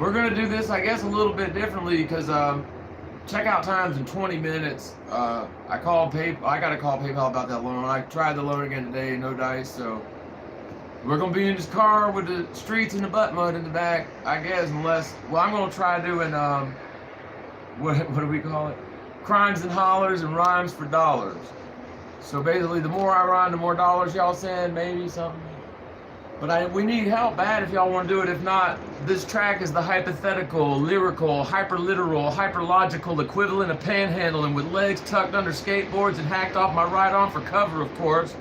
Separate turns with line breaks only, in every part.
We're gonna do this, I guess, a little bit differently because checkout time's in 20 minutes. I gotta call PayPal about that loan. I tried the loan again today, no dice. So we're gonna be in this car with the streets and the butt mud in the back, I guess. Unless, well, I'm gonna try doing what do we call it? Crimes and hollers and rhymes for dollars. So basically, the more I rhyme, the more dollars y'all send, maybe something. But we need help bad if y'all want to do it. If not, this track is the hypothetical, lyrical, hyperliteral, hyperlogical equivalent of panhandling with legs tucked under skateboards and hacked off my right arm for cover, of course.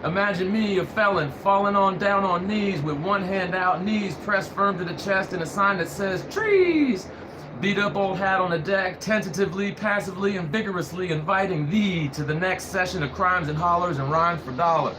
Imagine me, a felon, falling down on knees with one hand out, knees pressed firm to the chest and a sign that says, trees! Beat up old hat on the deck, tentatively, passively, and vigorously inviting thee to the next session of crimes and hollers and rhymes for dollars.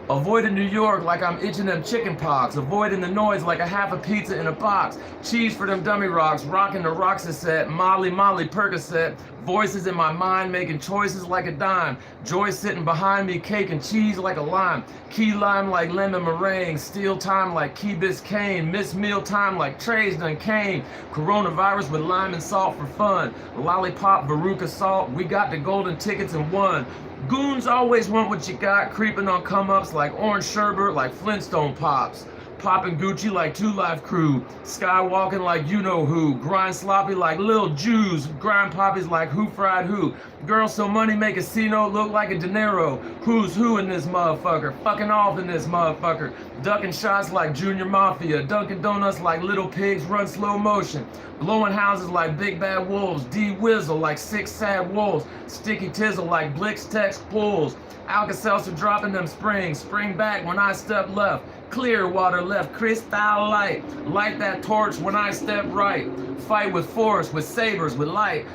Avoiding New York like I'm itching them chicken pox. Avoiding the noise like a half a pizza in a box. Cheese for them dummy rocks. Rocking the Roxaset. Molly Percocet. Voices in my mind making choices like a dime. Joy sitting behind me caking cheese like a lime. Key lime like lemon meringue. Steal time like Key Biscayne. Miss meal time like trays done came. Coronavirus with lime and salt for fun. Lollipop, Veruca salt. We got the golden tickets and won. Goons always want what you got, creeping on come-ups like orange sherbet, like Flintstone pops. Popping Gucci like Two Live Crew, skywalking like you-know-who, grind sloppy like Lil Jews, grind poppies like Who Fried Who. Girls so money make a casino look like a dinero. Who's who in this motherfucker, fucking off in this motherfucker. Ducking shots like Junior Mafia, Dunkin' Donuts like Little Pigs run slow motion. Blowing houses like Big Bad Wolves, D-Wizzle like Six Sad Wolves, Sticky Tizzle like Blix Text Pulls, Alka-Seltzer dropping them springs, spring back when I step left, clear water left, crystal light, light that torch when I step right, fight with force, with sabers, with light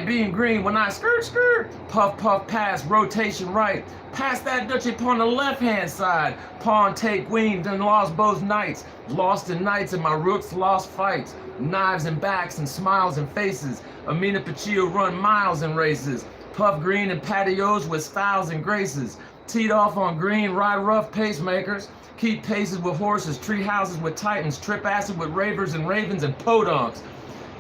being green when I skirt, puff, pass, rotation right, pass that Dutchie upon the left-hand side, pawn, take, queen, done lost both knights, lost in nights and my rooks lost fights, knives and backs and smiles and faces, Amina Pachillo run miles in races, puff green and patios with styles and graces, teed off on green, ride rough pacemakers, keep paces with horses, tree houses with titans, trip acid with ravers and ravens and podonks.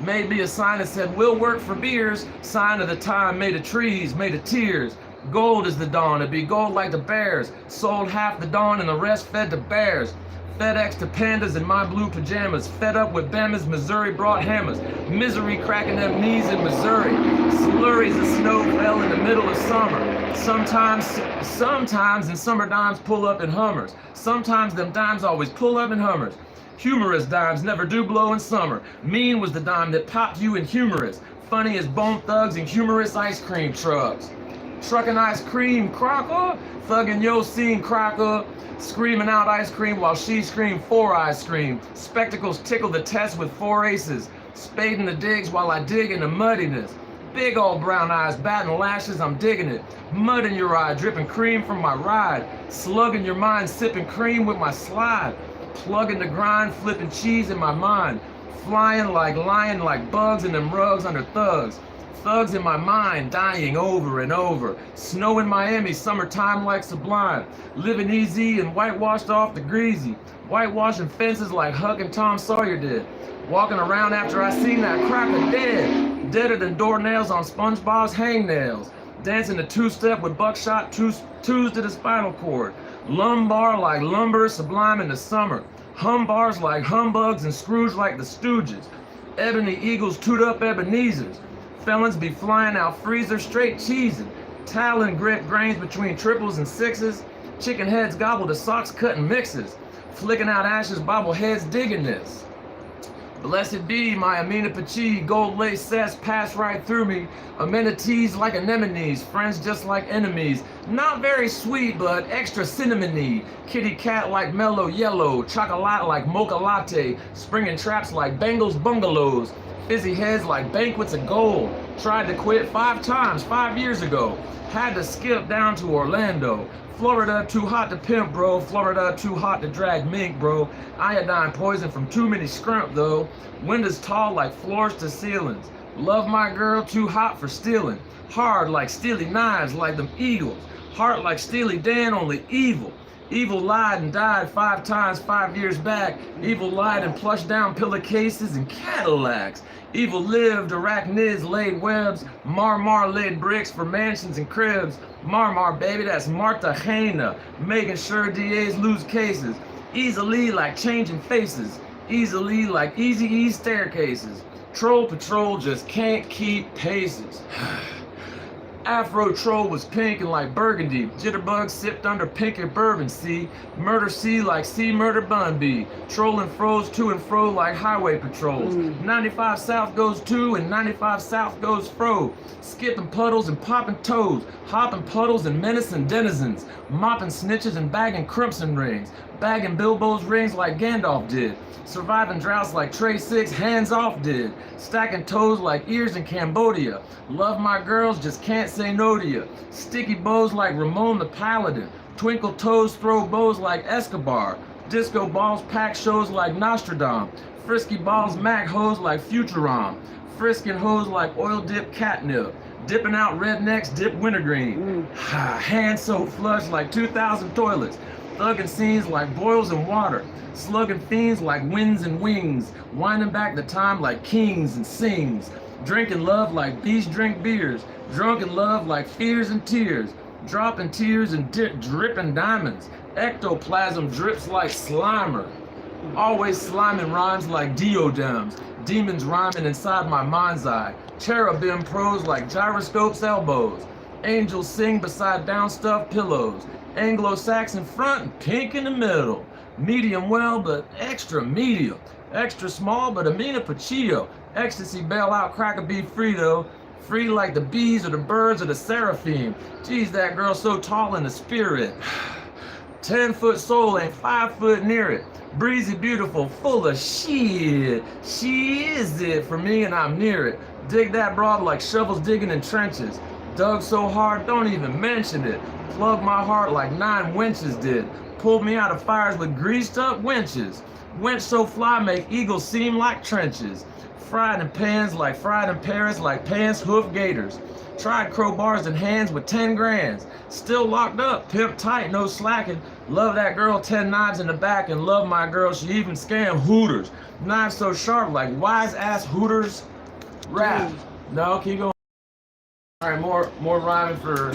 Made me a sign that said, we'll work for beers, sign of the time made of trees, made of tears. Gold is the dawn, it be gold like the bears, sold half the dawn and the rest fed to bears. FedEx to pandas in my blue pajamas, fed up with Bama's, Missouri brought hammers, misery cracking them knees in Missouri, slurries of snow fell in the middle of summer, sometimes and summer dimes pull up in Hummers, sometimes them dimes always pull up in Hummers, humorous dimes never do blow in summer, mean was the dime that popped you in humorous, funny as Bone Thugs and humorous ice cream trucks, trucking ice cream crocker, thugging yo scene crocker, screaming out ice cream while she screamed for ice cream. Spectacles tickle the test with 4 aces. Spading the digs while I dig in the muddiness. Big old brown eyes, batting lashes, I'm digging it. Mud in your eye, dripping cream from my ride. Slugging your mind, sipping cream with my slide. Plugging the grind, flipping cheese in my mind. Flying like lion, like bugs in them rugs under thugs. Thugs in my mind, dying over and over. Snow in Miami, summertime like sublime. Living easy and whitewashed off the greasy. Whitewashing fences like Huck and Tom Sawyer did. Walking around after I seen that cracker dead. Deader than doornails on SpongeBob's hangnails. Dancing the two-step with buckshot twos to the spinal cord. Lumbar like lumber, sublime in the summer. Humbars like humbugs and Scrooge like the Stooges. Ebony eagles toot up Ebenezer's. Felons be flying out freezer straight cheesing. Talon grip grains between triples and sixes. Chicken heads gobble the socks cutting mixes. Flicking out ashes, bobbleheads digging this. Blessed be my Amina Pachi, gold lace sets pass right through me. Amenities like anemones, friends just like enemies. Not very sweet, but extra cinnamony. Kitty cat like mellow yellow, chocolate like mocha latte. Springing traps like Bengals bungalows. Fizzy heads like banquets of gold. Tried to quit 5 times 5 years ago. Had to skip down to Orlando. Florida too hot to pimp, bro. Florida too hot to drag mink, bro. Iodine poison from too many scrimp, though. Windows tall like floors to ceilings. Love my girl too hot for stealing. Hard like steely knives like them eagles. Heart like Steely Dan, only evil. Evil lied and died 5 times 5 years back. Evil lied and plushed down pillowcases and Cadillacs. Evil lived, arachnids laid webs. Marmar laid bricks for mansions and cribs. Marmar, baby, that's Martagena, making sure DAs lose cases. Easily like changing faces. Easily like Easy-E staircases. Troll patrol just can't keep paces. Afro troll was pink and like burgundy. Jitterbug sipped under pink and bourbon, see? Murder C like C murder bun B. Trolling froze to and fro like highway patrols. 95 south goes to and 95 south goes fro. Skipping puddles and popping toes. Hopping puddles and menacing denizens. Mopping snitches and bagging crimson rings. Bagging Bilbo's rings like Gandalf did. Surviving droughts like Trey 6 hands off did. Stacking toes like ears in Cambodia. Love my girls, just can't say no to you. Sticky bows like Ramon the Paladin. Twinkle toes throw bows like Escobar. Disco balls pack shows like Nostradam. Frisky balls mac hoes like Futuron. Frisking hoes like oil dip catnip. Dipping out rednecks dip wintergreen. Hand soap flush like 2,000 toilets. Thugging scenes like boils and water. Slugging fiends like winds and wings. Winding back the time like kings and sings. Drinking love like beasts drink beers. Drunken love like fears and tears. Dropping tears and dripping diamonds. Ectoplasm drips like Slimer. Always sliming rhymes like deodems. Demons rhyming inside my mind's eye. Cherubim prose like gyroscope's elbows. Angels sing beside downstuffed pillows. Anglo-Saxon front and pink in the middle. Medium well, but extra medium. Extra small, but Amina Pachillo. Ecstasy bailout cracker beef Frito. Free like the bees or the birds or the seraphim. Geez, that girl's so tall in the spirit. 10-foot soul ain't 5 foot near it. Breezy, beautiful, full of shit. She is it for me and I'm near it. Dig that broad like shovels digging in trenches. Dug so hard, don't even mention it. Plug my heart like 9 winches did. Pulled me out of fires with greased up winches. Winch so fly make eagles seem like trenches. Fried in pans like fried in Paris like pants hoof gators. Tried crowbars in hands with 10 grands. Still locked up, pimp tight, no slacking. Love that girl, 10 knives in the back, and love my girl, she even scammed Hooters. Knives so sharp like wise ass Hooters. Rap. No, keep going. All right, more rhyming for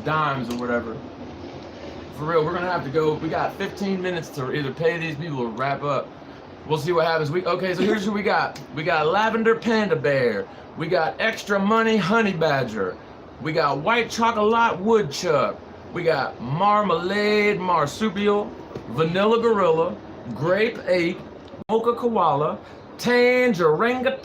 dimes or whatever. For real, we're gonna have to go. We got 15 minutes to either pay these people or wrap up. We'll see what happens. Okay, so here's who we got. We got Lavender Panda Bear. We got Extra Money Honey Badger. We got White Chocolate Woodchuck. We got Marmalade Marsupial, Vanilla Gorilla, Grape Ape, Mocha Koala, Tangeranga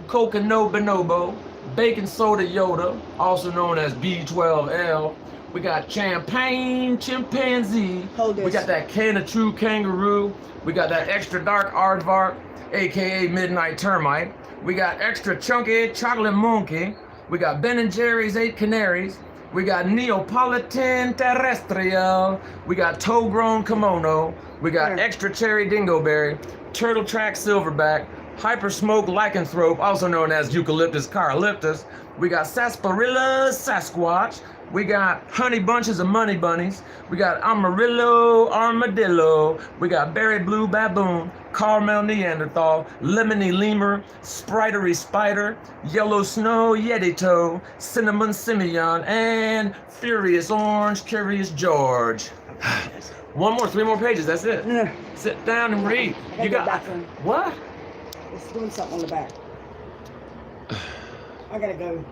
Coconut Bonobo, Baking Soda Yoda, also known as B12L. We got Champagne Chimpanzee. We got that Can of True Kangaroo. We got that Extra Dark Aardvark, aka Midnight Termite. We got Extra Chunky Chocolate Monkey. We got Ben & Jerry's 8 Canaries. We got Neapolitan Terrestrial. We got Toe Grown Kimono. We got Extra Cherry Dingoberry, Turtle Track Silverback, Hyper Smoke Lycanthrope, also known as Eucalyptus Carolyptus. We got Sarsaparilla Sasquatch. We got Honey Bunches of Money Bunnies. We got Amarillo Armadillo. We got Berry Blue Baboon, Caramel Neanderthal, Lemony Lemur, Spritery Spider, Yellow Snow Yeti Toe, Cinnamon Simeon, and Furious Orange Curious George. 3 more pages, that's it. Sit down and read.
You got
what?
It's doing something on the back. I gotta go.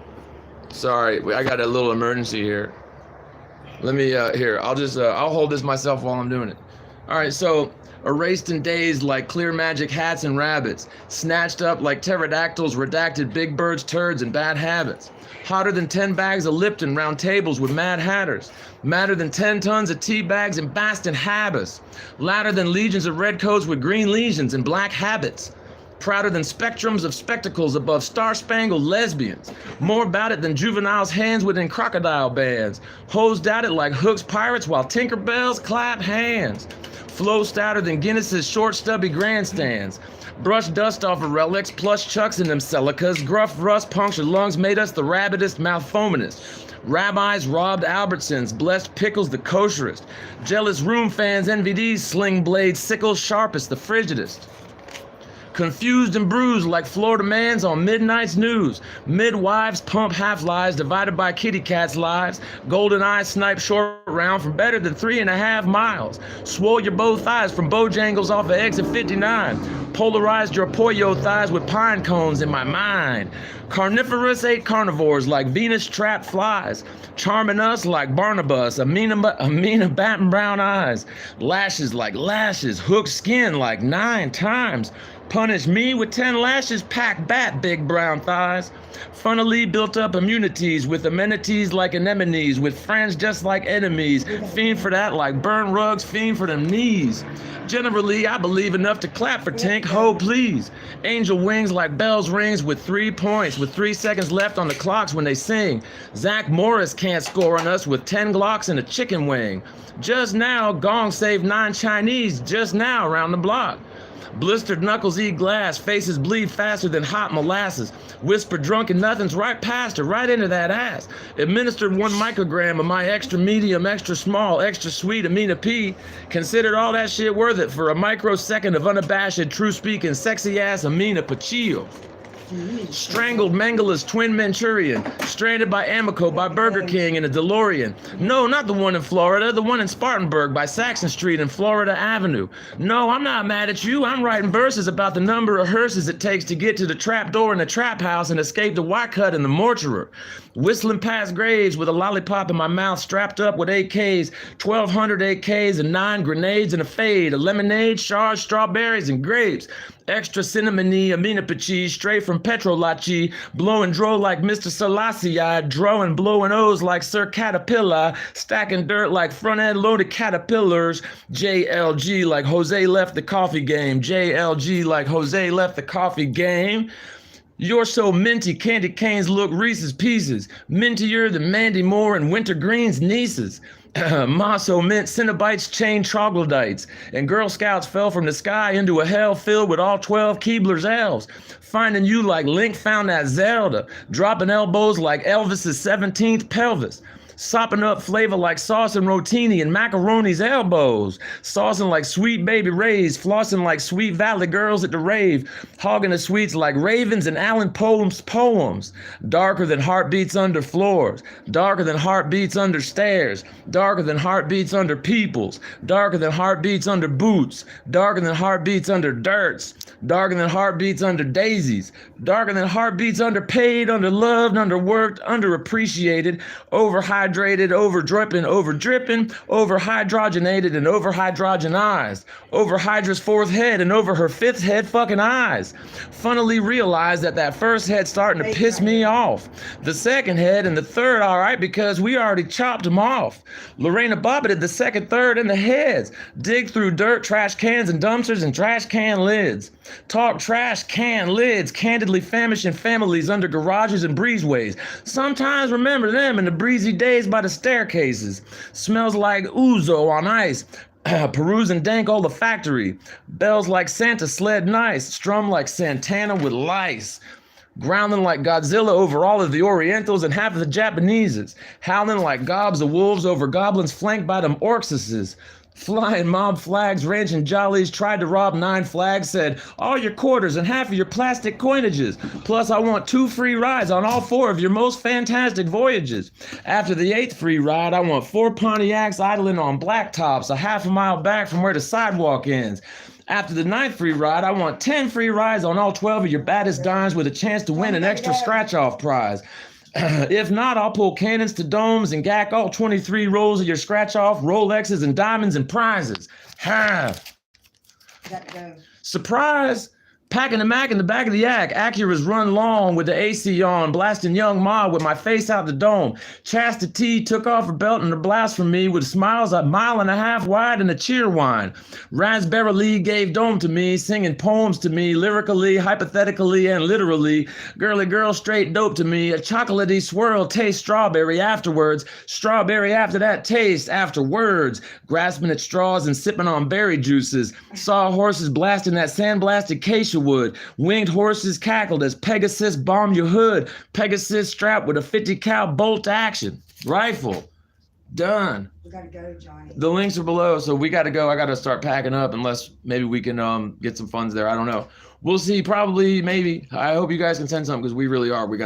Sorry, I got a little emergency here. Let me, here, I'll hold this myself while I'm doing it. All right, so, erased and dazed like clear magic hats and rabbits. Snatched up like pterodactyls, redacted big birds, turds, and bad habits. Hotter than 10 bags of Lipton round tables with mad hatters. Madder than 10 tons of tea bags and Bastin habits. Ladder than legions of redcoats with green lesions and black habits. Prouder than spectrums of spectacles above star-spangled lesbians. More about it than juveniles' hands within crocodile bands. Hosed at it like Hook's pirates while Tinkerbells clap hands. Flow stouter than Guinness's short stubby grandstands. Brush dust off of relics, plush chucks in them Celicas. Gruff rust punctured lungs made us the rabbitest, malfoaminest. Rabbis robbed Albertsons, blessed pickles the kosherest. Jealous room fans, NVDs, sling blades, sickles sharpest, the frigidest. Confused and bruised like Florida mans on Midnight's News. Midwives pump half-lies divided by kitty cats' lives. Golden eyes snipe short round from better than 3.5 miles. Swole your both thighs from Bojangles off of exit 59. Polarized your pollo thighs with pine cones in my mind. Carnivorous ate carnivores like Venus trapped flies. Charming us like Barnabas, Amina batting brown eyes. Lashes like lashes, hooked skin like 9 times. Punish me with 10 lashes, pack bat big brown thighs. Funnily built up immunities with amenities like anemones, with friends just like enemies. Fiend for that like burn rugs, fiend for them knees. Generally, I believe enough to clap for Tink, ho please. Angel wings like bells rings with 3 points, with 3 seconds left on the clocks when they sing. Zach Morris can't score on us with 10 Glocks and a chicken wing. Just now, Gong saved 9 Chinese just now around the block. Blistered knuckles eat glass, faces bleed faster than hot molasses. Whisper drunken nothings right past her, right into that ass. Administered 1 microgram of my extra medium, extra small, extra sweet Amina P. Considered all that shit worth it for a microsecond of unabashed, true-speaking, sexy-ass Amina Pachillo. Strangled Mengele's twin Manchurian, stranded by Amico by Burger King in a DeLorean. No, not the one in Florida, the one in Spartanburg by Saxon Street and Florida Avenue. No, I'm not mad at you. I'm writing verses about the number of hearses it takes to get to the trap door in the trap house and escape the white cut in the mortuary. Whistling past graves with a lollipop in my mouth, strapped up with AKs, 1,200 AKs and 9 grenades and a fade, a lemonade, charged strawberries and grapes. Extra cinnamony Amina Pachi, straight from Petrolachi, blowing dro like Mr. Selassie, drawing blowing O's like Sir Caterpillar, stacking dirt like front-end loaded caterpillars. JLG like Jose left the coffee game. JLG like Jose left the coffee game. You're so minty, candy canes look Reese's Pieces. Mintier than Mandy Moore and Wintergreen's nieces. Maso mint Cinnabites chain troglodytes, and Girl Scouts fell from the sky into a hell filled with all 12 Keebler's elves. Finding you like Link found that Zelda, dropping elbows like Elvis's 17th pelvis. Sopping up flavor like sauce and rotini and macaroni's elbows. Saucing like Sweet Baby Ray's, flossing like Sweet Valley girls at the rave. Hogging the sweets like ravens and Alan Poe's poems. Darker than heartbeats under floors. Darker than heartbeats under stairs. Darker than heartbeats under peoples. Darker than heartbeats under boots. Darker than heartbeats under dirts. Darker than heartbeats under daisies. Darker than heartbeats underpaid, underloved, underworked, underappreciated, overhydrated, overdripping, overhydrogenated, and overhydrogenized. Over Hydra's 4th head and over her 5th head fucking eyes. Funnily realized that first head's starting to piss me off. The 2nd head and the 3rd alright because we already chopped them off. Lorena bobbited the 2nd, 3rd, and the heads. Dig through dirt, trash cans, and dumpsters, and trash can lids. Talk trash can lids, candidly famishing families under garages and breezeways. Sometimes remember them in the breezy days by the staircases. Smells like ouzo on ice. Perusing dank olfactory. Bells like Santa sled nice. Strum like Santana with lice. Growling like Godzilla over all of the Orientals and half of the Japaneses. Howling like gobs of wolves over goblins flanked by them Orcsuses. Flying mob flags, ranching jollies, tried to rob 9 flags, said, all your quarters and half of your plastic coinages. Plus, I want 2 free rides on all 4 of your most fantastic voyages. After the 8th free ride, I want 4 Pontiacs idling on blacktops, a half a mile back from where the sidewalk ends. After the 9th free ride, I want 10 free rides on all 12 of your baddest dimes with a chance to win an extra scratch-off prize. If not, I'll pull cannons to domes and gack all 23 rolls of your scratch-off, Rolexes, and diamonds and prizes. Ha! Surprise! Packing the Mac in the back of the yak, Acura's run long with the AC on, blasting young Ma with my face out the dome. Chastity took off her belt and her blouse from me with smiles a 1.5 miles wide and a cheer whine. Raspberry Lee gave dome to me, singing poems to me, lyrically, hypothetically, and literally. Girly girl straight dope to me, a chocolatey swirl taste strawberry afterwards, strawberry after that taste afterwards. Grasping at straws and sipping on berry juices. Saw horses blasting that sandblasted acacia wood. Winged horses cackled as Pegasus bombed your hood. Pegasus strapped with a 50 cal bolt action. Rifle. Done.
We gotta go, Johnny.
The links are below, so we got to go. I got to start packing up unless maybe we can get some funds there. I don't know. We'll see. Probably, maybe. I hope you guys can send something because we really are. We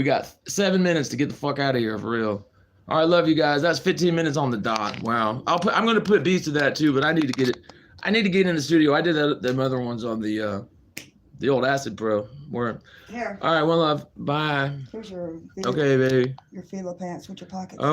got 7 minutes to get the fuck out of here for real. All right, love you guys. That's 15 minutes on the dot. Wow. I'm gonna put beats to that too, but I need to get it. I need to get in the studio. I did them other ones on the old Acid Pro.
Here.
All right, one love. Bye.
Here's your
Okay, baby.
your fila pants with your pockets.
Oh.